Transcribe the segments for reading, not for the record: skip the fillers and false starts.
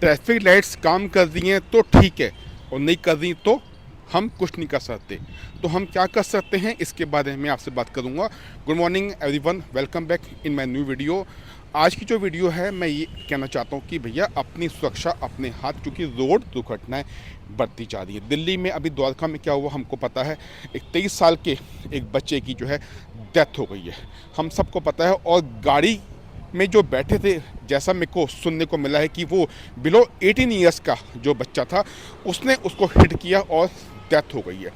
Traffic lights काम कर रही हैं तो ठीक है, और नहीं कर रही तो हम कुछ नहीं कर सकते। तो हम क्या कर सकते हैं इसके बारे में आपसे बात करूंगा। Good morning everyone, welcome back in my new video. आज की जो वीडियो है मैं ये कहना चाहता हूँ कि भैया अपनी सुरक्षा अपने हाथ, क्योंकि रोड दुर्घटनाएं बढ़ती जा रही है। दिल्ली में अभी द्वारका में क्या हुआ हमको पता है, एक 23 साल के एक बच्चे की जो है डेथ हो गई है, हम सबको पता है। और गाड़ी में जो बैठे थे, जैसा मेरे को सुनने को मिला है कि वो बिलो 18 ईयर्स का जो बच्चा था उसने उसको हिट किया और डेथ हो गई है।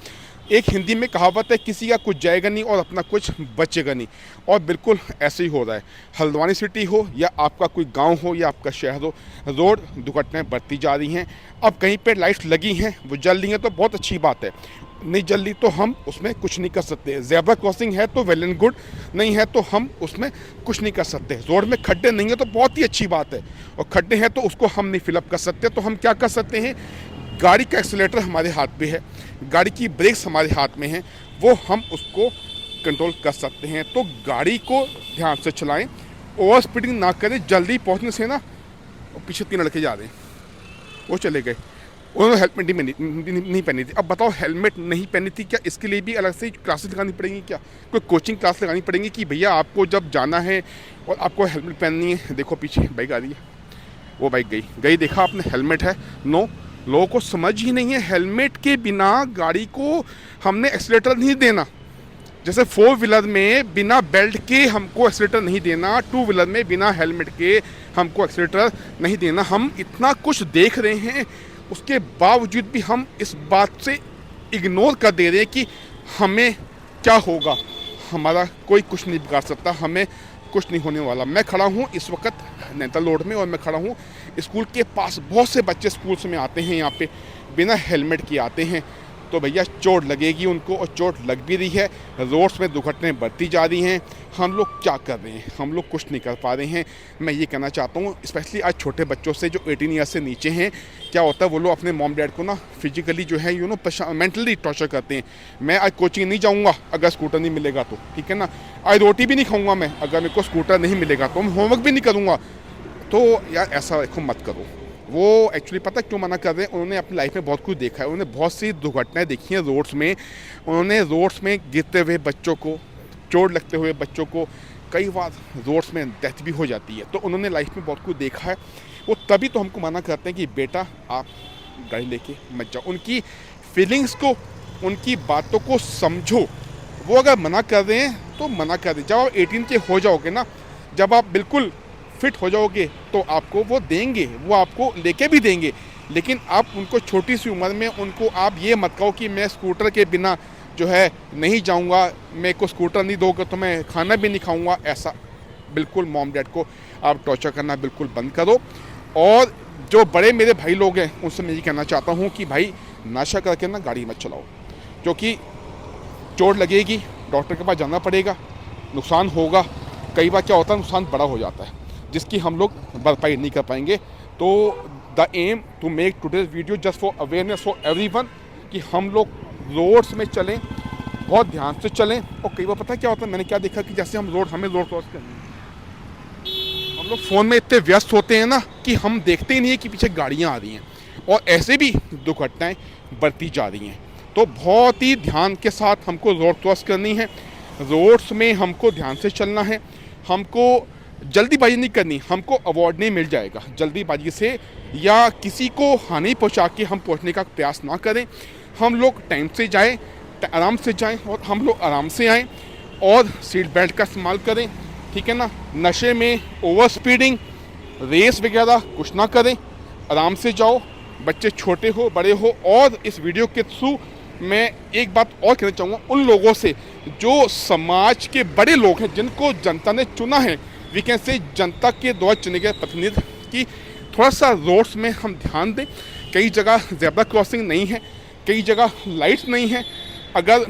एक हिंदी में कहावत है, किसी का कुछ जाएगा नहीं और अपना कुछ बचेगा नहीं, और बिल्कुल ऐसे ही हो रहा है। हल्द्वानी सिटी हो या आपका कोई गांव हो या आपका शहर हो, रोड दुर्घटनाएं बढ़ती जा रही हैं। अब कहीं पे लाइट्स लगी हैं, वो जल रही हैं तो बहुत अच्छी बात है, नहीं जल रही तो हम उसमें कुछ नहीं कर सकते। ज़ेब्रा क्रॉसिंग है तो वेल एंड गुड, नहीं है तो हम उसमें कुछ नहीं कर सकते। रोड में खड्डे नहीं है तो बहुत ही अच्छी बात है, और खड्डे हैं तो उसको हम नहीं फिलअप कर सकते। तो हम क्या कर सकते हैं, गाड़ी का एक्सीलेटर हमारे हाथ पे है, गाड़ी की ब्रेक्स हमारे हाथ में हैं, वो हम उसको कंट्रोल कर सकते हैं। तो गाड़ी को ध्यान से चलाएं, ओवर स्पीडिंग ना करें। जल्दी पहुंचने से ना, पीछे 3 लड़के जा रहे हैं, वो चले गए, उन्होंने हेलमेट नहीं पहनी थी। अब बताओ, हेलमेट नहीं पहनी थी, क्या इसके लिए भी अलग से क्लासेस लगानी पड़ेंगी? क्या कोई कोचिंग क्लास लगानी पड़ेंगी कि भैया आपको जब जाना है और आपको हेलमेट पहननी है? देखो पीछे बाइक आ रही है, वो बाइक गई, देखा आपने, हेलमेट है? नो, लोगों को समझ ही नहीं है। हेलमेट के बिना गाड़ी को हमने एक्सीलेटर नहीं देना। जैसे 4 व्हीलर में बिना बेल्ट के हमको एक्सीलेटर नहीं देना, 2 व्हीलर में बिना हेलमेट के हमको एक्सीलेटर नहीं देना। हम इतना कुछ देख रहे हैं, उसके बावजूद भी हम इस बात से इग्नोर कर दे रहे हैं कि हमें क्या होगा, हमारा कोई कुछ नहीं बिगाड़ सकता, हमें कुछ नहीं होने वाला। मैं खड़ा हूँ इस वक्त नैनीताल रोड में, और मैं खड़ा हूँ स्कूल के पास। बहुत से बच्चे स्कूल में आते हैं, यहाँ पे बिना हेलमेट के आते हैं, तो भैया चोट लगेगी उनको, और चोट लग भी रही है। रोड्स में दुर्घटनाएं बढ़ती जा रही हैं। हम लोग क्या कर रहे हैं? हम लोग कुछ नहीं कर पा रहे हैं। मैं ये कहना चाहता हूँ, स्पेशली आज छोटे बच्चों से जो 18 ईयर से नीचे हैं, क्या होता है वो लोग अपने मॉम डैड को ना फिजिकली जो है मेंटली टॉर्चर करते हैं। मैं आज कोचिंग नहीं जाऊँगा अगर स्कूटर नहीं मिलेगा तो, ठीक है ना। आज रोटी भी नहीं खाऊँगा मैं अगर मेरे को स्कूटर नहीं मिलेगा तो, मैं होमवर्क भी नहीं करूँगा। तो यार ऐसा देखो मत करो। वो एक्चुअली पता क्यों मना कर रहे हैं, उन्होंने अपनी लाइफ में बहुत कुछ देखा है, उन्होंने बहुत सी दुर्घटनाएं देखी हैं रोड्स में। उन्होंने रोड्स में गिरते हुए बच्चों को, चोट लगते हुए बच्चों को, कई बार रोड्स में डेथ भी हो जाती है। तो उन्होंने लाइफ में बहुत कुछ देखा है। वो तभी तो हमको मना करते हैं कि बेटा आप गाड़ी लेके मत जाओ। उनकी फीलिंग्स को, उनकी बातों को समझो। वो अगर मना कर रहे हैं तो मना कर दें। जब आप 18 के हो जाओगे ना, जब आप बिल्कुल फिट हो जाओगे तो आपको वो देंगे, वो आपको लेके भी देंगे। लेकिन आप उनको छोटी सी उम्र में उनको आप ये मत कहो कि मैं स्कूटर के बिना जो है नहीं जाऊंगा, मेरे को स्कूटर नहीं दोगे तो मैं खाना भी नहीं खाऊंगा। ऐसा बिल्कुल मॉम डैड को आप टॉर्चर करना बिल्कुल बंद करो। और जो बड़े मेरे भाई लोग हैं उनसे मैं ये कहना चाहता हूँ कि भाई नशा करके ना गाड़ी मत चलाओ, क्योंकि चोट लगेगी, डॉक्टर के पास जाना पड़ेगा, नुकसान होगा। कई बार क्या होता है, नुकसान बड़ा हो जाता है जिसकी हम लोग भरपाई नहीं कर पाएंगे। तो the aim to make today's video just for awareness for everyone कि हम लोग रोड्स में चलें, बहुत ध्यान से चलें। और कई बार पता है क्या होता है, मैंने क्या देखा कि जैसे हमें रोड क्रॉस करनी है, हम लोग फ़ोन में इतने व्यस्त होते हैं ना कि हम देखते ही नहीं है कि पीछे गाड़ियाँ आ रही हैं, और ऐसे भी दुर्घटनाएँ बढ़ती जा रही हैं। तो बहुत ही ध्यान के साथ हमको रोड क्रॉस करनी है, रोड्स में हमको ध्यान से चलना है, हमको जल्दीबाजी नहीं करनी। हमको अवार्ड नहीं मिल जाएगा जल्दीबाजी से, या किसी को हानि पहुंचा के हम पहुंचने का प्रयास ना करें। हम लोग टाइम से जाएं, आराम से जाएं, और हम लोग आराम से आएं, और सीट बेल्ट का इस्तेमाल करें, ठीक है ना। नशे में ओवर स्पीडिंग, रेस वगैरह कुछ ना करें, आराम से जाओ, बच्चे छोटे हो बड़े हो। और इस वीडियो के थ्रू मैं एक बात और कहना चाहूँगा उन लोगों से जो समाज के बड़े लोग हैं, जिनको जनता ने चुना है, वी कैन से जनता के द्वारा चुने गए प्रतिनिधि, कि थोड़ा सा रोड्स में हम ध्यान दें। कई जगह ज़ेब्रा क्रॉसिंग नहीं है, कई जगह लाइट्स नहीं है। अगर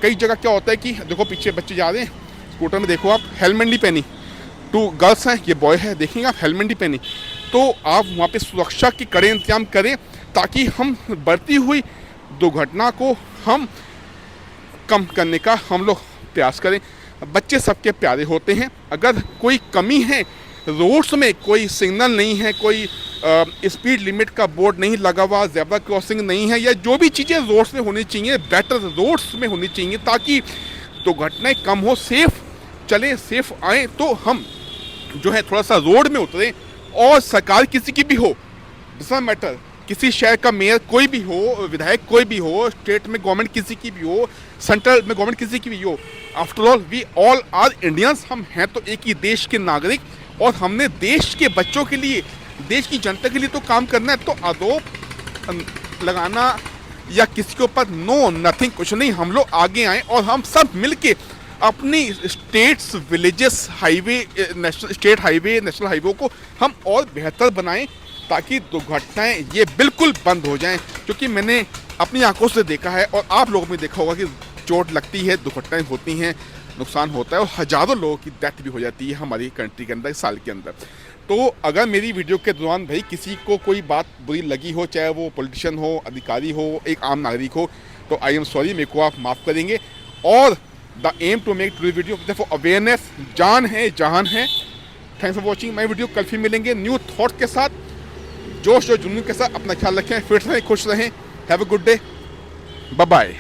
कई जगह क्या होता है कि देखो पीछे बच्चे जा रहे हैं स्कूटर में, देखो आप हेलमेट नहीं पहनी, 2 गर्ल्स हैं, ये बॉय है, देखेंगे आप हेलमेट नहीं पहनी, तो आप वहाँ पे सुरक्षा के कड़े इंतजाम करें ताकि हम बढ़ती हुई दुर्घटना को हम कम करने का हम लोग प्रयास करें। बच्चे सबके प्यारे होते हैं, अगर कोई कमी है रोड्स में कोई सिग्नल नहीं है, कोई स्पीड लिमिट का बोर्ड नहीं लगा हुआ, ज़ेब्रा क्रॉसिंग नहीं है, या जो भी चीज़ें रोड्स में होनी चाहिए बेटर रोड्स में होनी चाहिए ताकि दुर्घटनाएं कम हो, सेफ चलें, सेफ आएँ, तो हम जो है थोड़ा सा रोड में उतरें। और सरकार किसी की भी हो, डजंट मैटर, किसी शहर का मेयर कोई भी हो, विधायक कोई भी हो, स्टेट में गवर्नमेंट किसी की भी हो, सेंट्रल में गवर्नमेंट किसी की भी हो, after all we all are Indians, हम हैं तो एक ही देश के नागरिक, और हमने देश के बच्चों के लिए, देश की जनता के लिए तो काम करना है। तो आरोप लगाना या किसी के ऊपर नो नथिंग, कुछ नहीं, हम लोग आगे आएँ और हम सब मिलके अपनी states, villages, highway, state highway, national highway को हम और बेहतर बनाएं ताकि दुर्घटनाएं ये बिल्कुल बंद हो जाएं। क्योंकि मैंने अपनी आंखों से देखा है और आप लोगों ने देखा होगा कि चोट लगती है, दुर्घटनाएं होती हैं, नुकसान होता है और हज़ारों लोगों की डेथ भी हो जाती है हमारी कंट्री के अंदर साल के अंदर। तो अगर मेरी वीडियो के दौरान भाई किसी को कोई बात बुरी लगी हो, चाहे वो पॉलिटिशियन हो, अधिकारी हो, एक आम नागरिक हो, तो आई एम सॉरी, मेरे को आप माफ़ करेंगे। और the aim to make to video for awareness, जान है जहान है। Thanks for watching my video. कल फिर मिलेंगे न्यू थॉट के साथ, जोश और जुनून के साथ। अपना ख्याल रखें, फिट रहें, खुश रहें। Have a good day, bye bye.